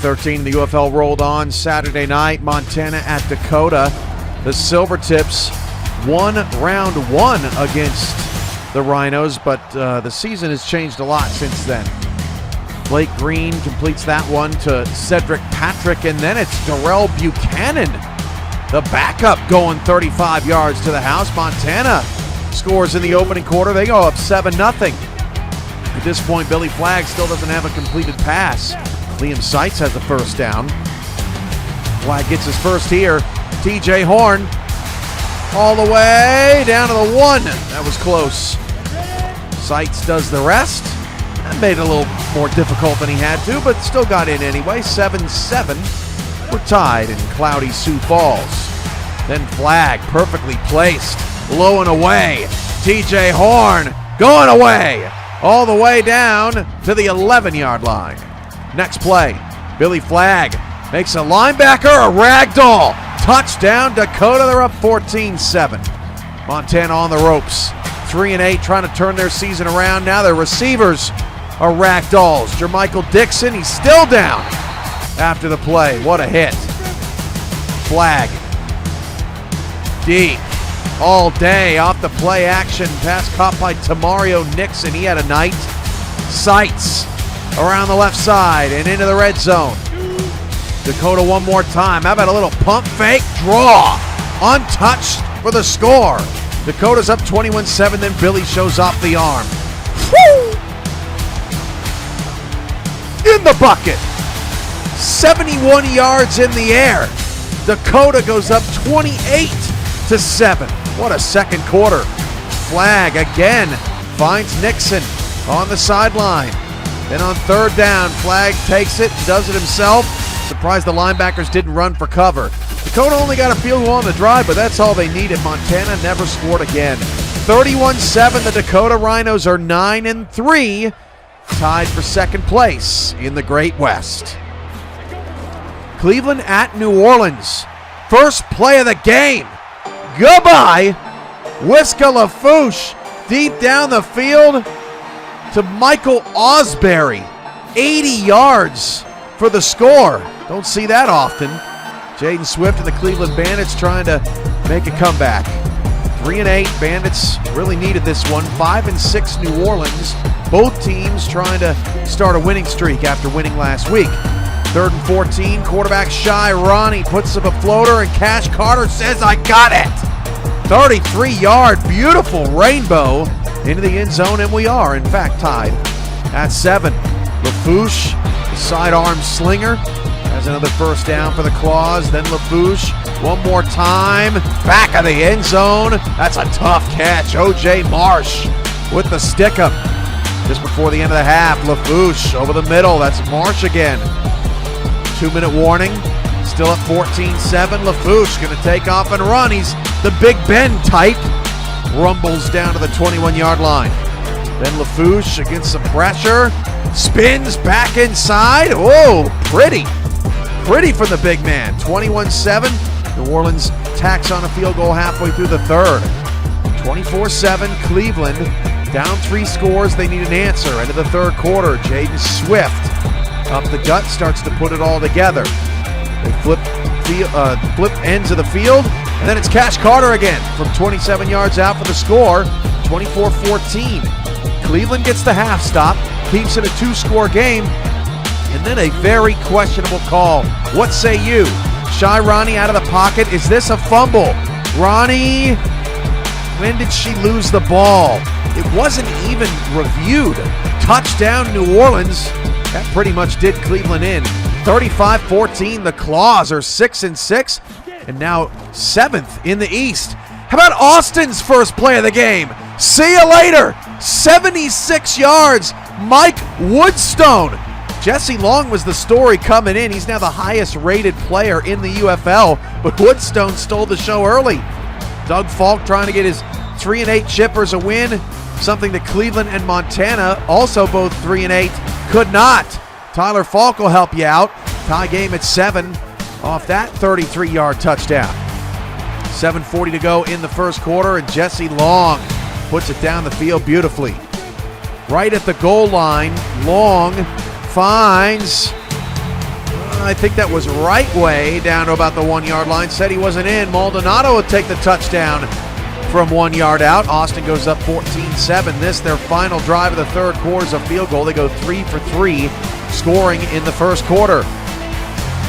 13, the UFL rolled on Saturday night. Montana at Dakota. The Silvertips won round one against the Rhinos, but the season has changed a lot since then. Blake Green completes that one to Cedric Patrick, and then it's Darrell Buchanan, the backup, going 35 yards to the house. Montana scores in the opening quarter. They go up 7-0. At this point, Billy Flagg still doesn't have a completed pass. Liam Seitz has the first down. Flagg gets his first here. TJ Horn all the way down to the 1. That was close. Seitz does the rest. That made it a little more difficult than he had to, but still got in anyway. 7-7. We're tied in cloudy Sioux Falls. Then Flagg perfectly placed. Low and away. TJ Horn going away. All the way down to the 11-yard line. Next play, Billy Flagg makes a linebacker a ragdoll. Touchdown, Dakota. They're up 14-7. Montana on the ropes. 3-8, trying to turn their season around. Now their receivers are ragdolls. Jermichael Dixon, he's still down after the play. What a hit. Flagg. Deep. All day off the play action. Pass caught by Tamario Nixon. He had a night. Seitz around the left side and into the red zone. Dakota one more time. How about a little pump fake draw? Untouched for the score. Dakota's up 21-7, then Billy shows off the arm. Woo! In the bucket. 71 yards in the air. Dakota goes up 28-7. What a second quarter. Flagg again finds Nixon on the sideline. Then on third down, Flagg takes it and does it himself. Surprised the linebackers didn't run for cover. Dakota only got a field goal on the drive, but that's all they needed. Montana never scored again. 31-7, the Dakota Rhinos are 9-3, tied for second place in the Great West. Cleveland at New Orleans. First play of the game. Goodbye. Whisker Lafouche deep down the field to Michael Osbury. 80 yards for the score. Don't see that often. Jaden Swift and the Cleveland Bandits trying to make a comeback. 3-8. Bandits really needed this one. 5-6 New Orleans. Both teams trying to start a winning streak after winning last week. 3rd and 14. Quarterback Shy Ronnie puts up a floater, and Cash Carter says, "I got it." 33-yard beautiful rainbow into the end zone, and we are, in fact, tied at 7. Lafouche, the sidearm slinger, has another first down for the Claws. Then Lafouche, one more time, back of the end zone. That's a tough catch. O.J. Marsh with the stick-up. Just before the end of the half, Lafouche over the middle. That's Marsh again. 2-minute warning. Still at 14-7. Lafouche going to take off and run. He's the Big Ben type. Rumbles down to the 21-yard line. Then Lafouche against some pressure. Spins back inside. Oh, pretty. Pretty from the big man. 21-7. New Orleans tacks on a field goal halfway through the third. 24-7. Cleveland down 3 scores. They need an answer. Into the third quarter. Jaden Swift up the gut starts to put it all together. They flip ends of the field, and then it's Cash Carter again from 27 yards out for the score. 24-14. Cleveland gets the half stop, keeps it a 2-score game, and then a very questionable call. What say you? Shy Ronnie out of the pocket. Is this a fumble? Ronnie, when did she lose the ball? It wasn't even reviewed. Touchdown, New Orleans. That pretty much did Cleveland in. 35-14. The Claws are 6-6 and now 7th in the East. How about Austin's first play of the game? See you later. 76 yards. Mike Woodstone. Jesse Long was the story coming in. He's now the highest rated player in the UFL, but Woodstone stole the show early. Doug Falk trying to get his 3-8 Chippers a win, something that Cleveland and Montana, also both 3-8, could not. Tyler Falk will help you out. Tie game at 7 off that 33-yard touchdown. 7:40 to go in the first quarter, and Jesse Long puts it down the field beautifully. Right at the goal line, Long finds I think that was right way down to about the 1 yard line. Said he wasn't in. Maldonado would take the touchdown from 1 yard out. Austin goes up 14-7. This, their final drive of the third quarter, is a field goal. They go 3 for 3, scoring in the first quarter.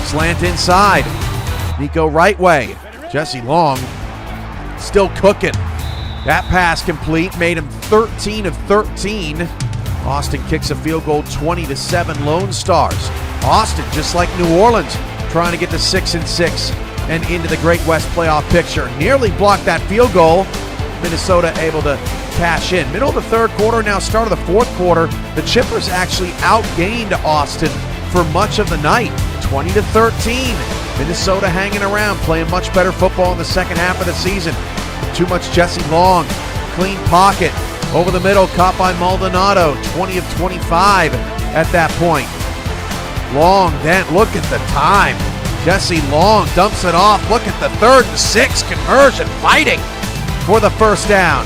Slant inside. Nico right way. Jesse Long still cooking. That pass complete, made him 13 of 13. Austin kicks a field goal, 20-7 Lone Stars. Austin, just like New Orleans, trying to get to 6-6 and into the Great West playoff picture. Nearly blocked that field goal. Minnesota able to cash in. Middle of the third quarter, now start of the fourth quarter. The Chippers actually outgained Austin for much of the night, 20-13. Minnesota hanging around, playing much better football in the second half of the season. Too much Jesse Long, clean pocket. Over the middle, caught by Maldonado, 20 of 25 at that point. Long, then look at the time. Jesse Long dumps it off. Look at the 3rd and 6 conversion, fighting for the first down.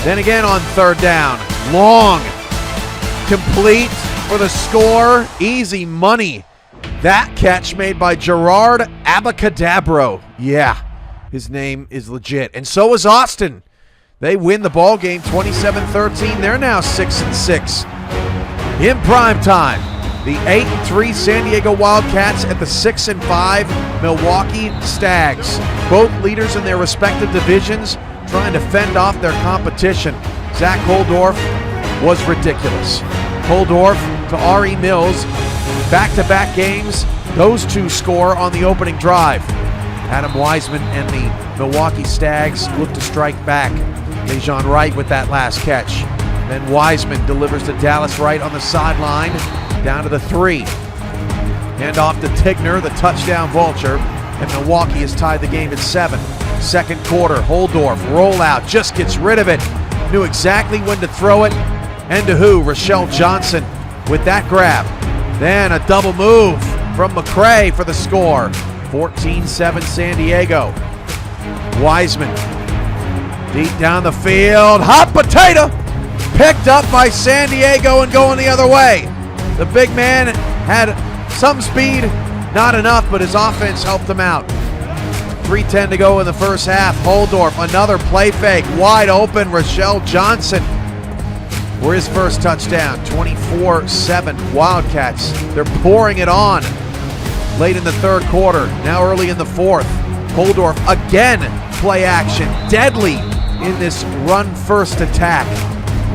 Then again on 3rd down, Long, complete for the score. Easy money. That catch made by Gerard Abacadabro. Yeah, his name is legit. And so is Austin. They win the ball game 27-13. They're now 6-6. In prime time, the 8-3 San Diego Wildcats at the 6-5 Milwaukee Stags. Both leaders in their respective divisions trying to fend off their competition. Zach Holdorf was ridiculous. Holdorf to Ari Mills. Back-to-back games, those two score on the opening drive. Adam Wiseman and the Milwaukee Stags look to strike back. Dejon Wright with that last catch. Then Wiseman delivers to Dallas Wright on the sideline, down to the 3. Hand off to Tigner, the touchdown vulture, and Milwaukee has tied the game at 7. Second quarter, Holdorf, rollout, just gets rid of it. Knew exactly when to throw it, and to who? Rochelle Johnson with that grab. Then a double move from McCray for the score. 14-7 San Diego. Wiseman deep down the field. Hot potato! Picked up by San Diego and going the other way. The big man had some speed, not enough, but his offense helped him out. 3:10 to go in the first half. Holdorf, another play fake. Wide open, Rochelle Johnson for his first touchdown. 24-7 Wildcats. They're pouring it on late in the third quarter, now early in the fourth. Holdorf again, play action, deadly in this run-first attack.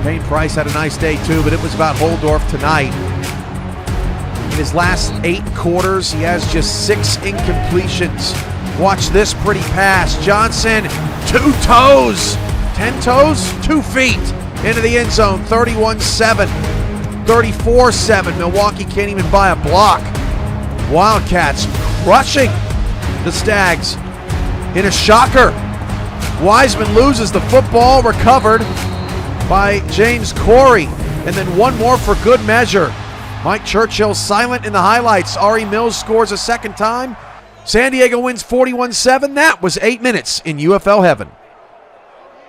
Payne Price had a nice day too, but it was about Holdorf tonight. In his last 8 quarters, he has just 6 incompletions. Watch this pretty pass. Johnson, 2 toes. 10 toes? 2 feet into the end zone. 31-7. 34-7. Milwaukee can't even buy a block. Wildcats crushing the Stags in a shocker. Wiseman loses the football, recovered by James Corey. And then one more for good measure. Mike Churchill silent in the highlights. Ari Mills scores a second time. San Diego wins 41-7. That was 8 minutes in UFL heaven.